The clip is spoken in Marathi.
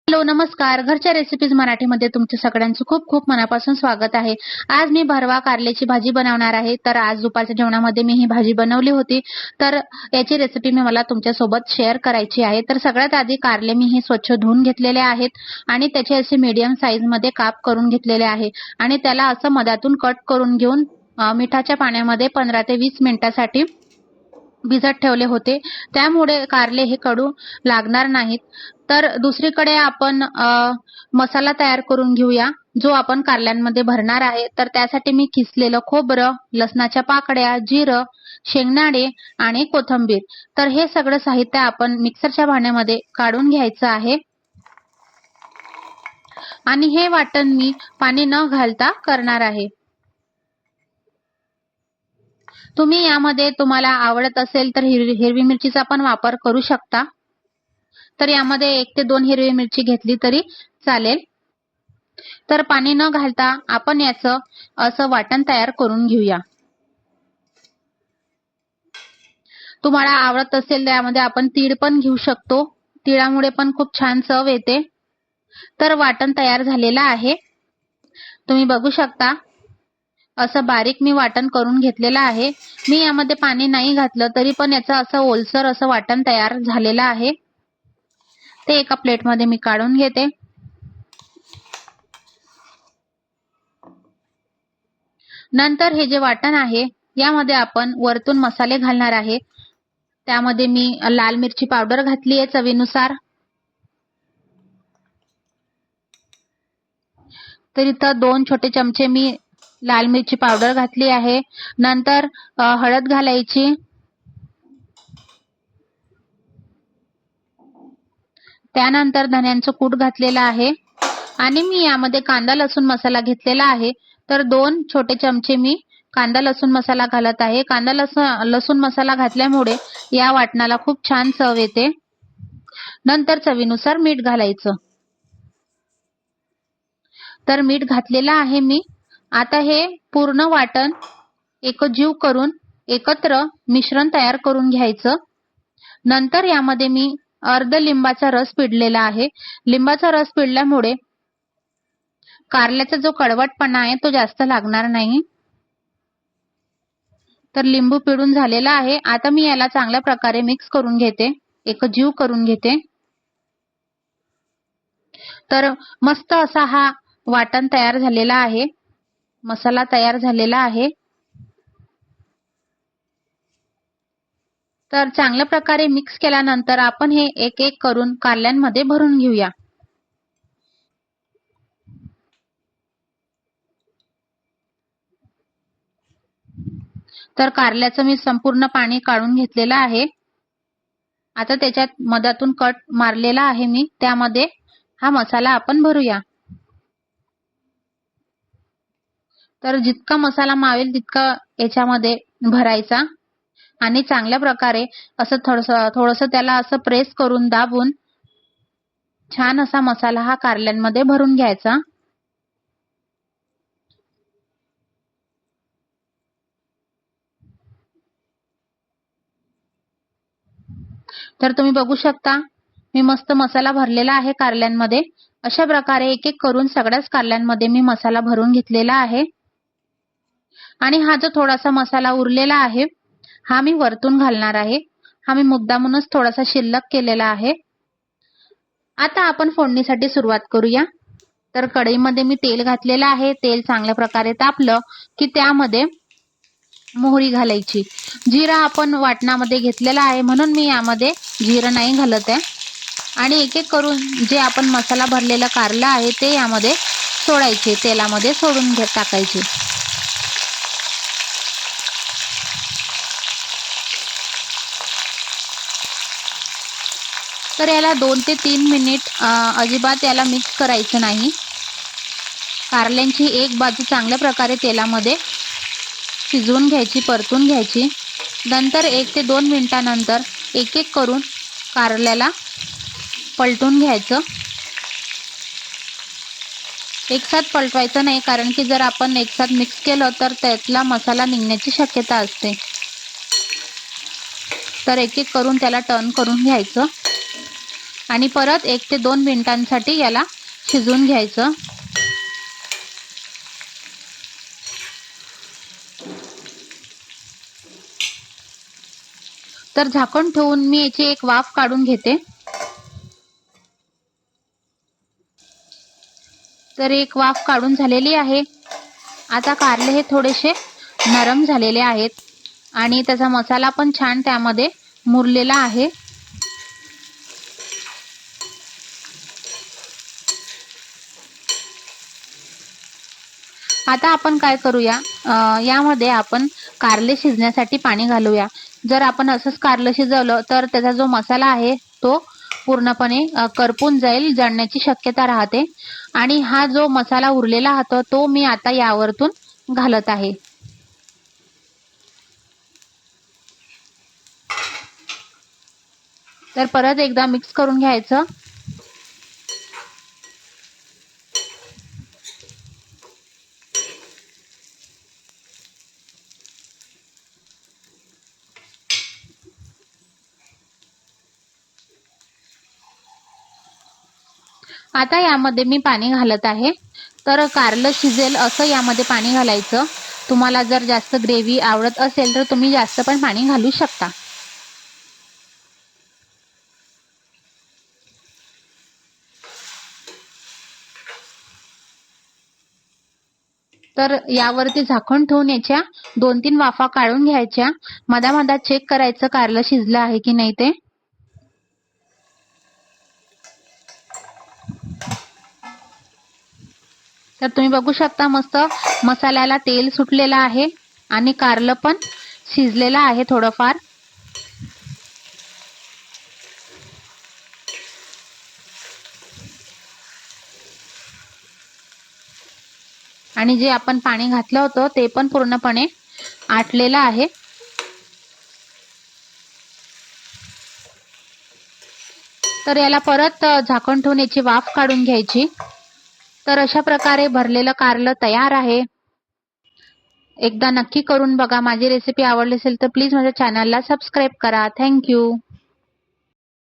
हॅलो नमस्कार. घरच्या रेसिपीज मराठीमध्ये तुमचे सगळ्यांचं खूप खूप मनापासून स्वागत आहे. आज मी भरवा कारल्याची भाजी बनवणार आहे. तर आज दुपारच्या जेवणामध्ये मी ही भाजी बनवली होती. तर याची रेसिपी मला तुमच्यासोबत शेअर करायची आहे. तर सगळ्यात आधी कारले मी हे स्वच्छ धुवून घेतलेले आहेत आणि त्याचे असे मीडियम साईज मध्ये काप करून घेतलेले आहे आणि त्याला असं मधातून कट करून घेऊन मिठाच्या पाण्यामध्ये 15 ते 20 मिनिटांसाठी भिजत ठेवले होते. त्यामुळे कारले हे कडू लागणार नाहीत. तर दुसरीकडे आपण मसाला तयार करून घेऊया जो आपण कारल्यांमध्ये भरणार आहे. तर त्यासाठी मी किसलेलं खोबरं, लसणाच्या पाकळ्या, जिरं, शेंगदाणे आणि कोथिंबीर, तर हे सगळं साहित्य आपण मिक्सरच्या भांड्यामध्ये काढून घ्यायचं आहे आणि हे वाटण मी पाणी न घालता करणार आहे. तुम्ही यामध्ये तुम्हाला आवडत असेल तर हिरवी मिरचीचा पण वापर करू शकता. तर यामध्ये 1 ते 2 हिरवी मिरची घेतली तरी चालेल. तर पाणी न घालता आपण याचं असं वाटण तयार करून घेऊया. तुम्हाला आवडत असेल त्यामध्ये आपण तीळ पण घेऊ शकतो. तिळामुळे पण खूप छान चव येते. तर वाटण तयार झालेलं आहे. तुम्ही बघू शकता असं बारीक मी वाटण करून घेतलेलं आहे. मी यामध्ये पाणी नाही घातलं तरी पण याचं असं ओलसर असं वाटण तयार झालेलं आहे. ते एका प्लेटमध्ये मी काढून घेते. नंतर हे जे वाटण आहे यामध्ये आपण वरतून मसाले घालणार आहे. त्यामध्ये मी लाल मिरची पावडर घातली आहे चवीनुसार. तर इथं 2 छोटे चमचे मी लाल मिरची पावडर घातली आहे. नंतर हळद घालायची. त्यानंतर धन्यांचं कूट घातलेलं आहे आणि मी यामध्ये कांदा लसूण मसाला घेतलेला आहे. तर 2 छोटे चमचे मी कांदा लसूण मसाला घालत आहे. कांदा लसूण मसाला घातल्यामुळे या वाटणाला खूप छान चव येते. नंतर चवीनुसार मीठ घालायचं. तर मीठ घातलेलं आहे मी. आता हे पूर्ण वाटण एकजीव करून एकत्र मिश्रण तयार करून घ्यायचं. नंतर यामध्ये मी अर्ध लिंबाचा रस पिळलेला आहे. लिंबाचा रस पिळल्यामुळे कारल्याचा जो कडवटपणा आहे तो जास्त लागणार नाही. तर लिंबू पिळून झालेला आहे. आता मी याला चांगल्या प्रकारे मिक्स करून घेते, एकजीव करून घेते. तर मस्त असा हा वाटण तयार झालेला आहे, मसाला तयार झालेला आहे. तर चांगल्या प्रकारे मिक्स केल्यानंतर आपण हे एक एक करून कारल्यांमध्ये भरून घेऊया. तर कारल्याचं मी संपूर्ण पाणी काढून घेतलेलं आहे. आता त्याच्यात मधातून कट मारलेला आहे मी, त्यामध्ये हा मसाला आपण भरूया. तर जितका मसाला मावेल तितका याच्यामध्ये भरायचा आणि चांगल्या प्रकारे असं थोडंसं त्याला असं प्रेस करून दाबून छान असा मसाला हा कारल्यांमध्ये भरून घ्यायचा. तर तुम्ही बघू शकता मी मस्त मसाला भरलेला आहे कारल्यांमध्ये. अशा प्रकारे एक एक करून सगळ्याच कारल्यांमध्ये मी मसाला भरून घेतलेला आहे. आणि हा जो थोडासा मसाला उरलेला आहे हा मी वरतून घालणार आहे. हा मी मुद्दामूनच थोडासा शिल्लक केलेला आहे. आता आपण फोडणीसाठी सुरुवात करूया. तर कढईमध्ये मी तेल घातलेलं आहे. तेल चांगल्या प्रकारे तापलं की त्यामध्ये मोहरी घालायची. जिरा आपण वाटणामध्ये घेतलेला आहे म्हणून मी यामध्ये जिरं नाही घालत आहे. आणि एक एक करून जे आपण मसाला भरलेला कारला आहे ते यामध्ये सोडायचे, तेलामध्ये सोडून टाकायचे. तर याला 2 ते 3 मिनिट अजिबात याला मिक्स करायचं नाही. कारल्यांची एक बाजू चांगल्या प्रकारे तेलामध्ये शिजवून घ्यायची, परतून घ्यायची. नंतर 1 ते 2 मिनिटांनंतर एक एक करून कारल्याला पलटून घ्यायचं. एकसाथ पलटवायचं नाही, कारण की जर आपण एकसाथ मिक्स केलं तर त्यातला मसाला निघण्याची शक्यता असते. तर एक एक करून त्याला टर्न करून घ्यायचं. आणि परत 1 ते 2 मिनिटांसाठी याला शिजवून घ्यायचं. तर झाकण ठेवून मी याची एक वाफ काढून घेते. तर एक वाफ काढून झालेली आहे. आता कारले हे थोडेसे नरम झालेले आहेत आणि त्याचा मसाला पण छान त्यामध्ये मुरलेला आहे. आता आपण काय करूया, यामध्ये आपण कारले शिजण्यासाठी पाणी घालूया. जर आपण असंच कारलं शिजवलं तर त्याचा जो मसाला आहे तो पूर्णपणे करपून जाईल, जळण्याची शक्यता राहते. आणि हा जो मसाला उरलेला होता तो मी आता यावरतून घालत आहे. तर परत एकदा मिक्स करून घ्यायचं. आता यामध्ये मी पाणी घालत आहे. तर कारलं शिजेल असं यामध्ये पाणी घालायचं. तुम्हाला जर जास्त ग्रेव्ही आवडत असेल तर तुम्ही जास्त पण पाणी घालू शकता. तर यावरती झाकण ठेवून याच्या 2-3 वाफा काढून घ्यायच्या. मधामधात चेक करायचं कारलं शिजलं आहे की नाही ते. तर तुम्ही बघू शकता मस्त मसाल्याला तेल सुटलेलं आहे आणि कारलं पण शिजलेलं आहे थोडंफार. आणि जे आपण पाणी घातलं होतं ते पण पूर्णपणे आटलेलं आहे. तर याला परत झाकण ठेवून याची वाफ काढून घ्यायची. तर अशा प्रकारे भरलेलं कारलं तयार आहे. एकदा नक्की करून बघा. माझी रेसिपी आवडली असेल तर प्लीज माझ्या चॅनलला सबस्क्राईब करा. थँक्यू.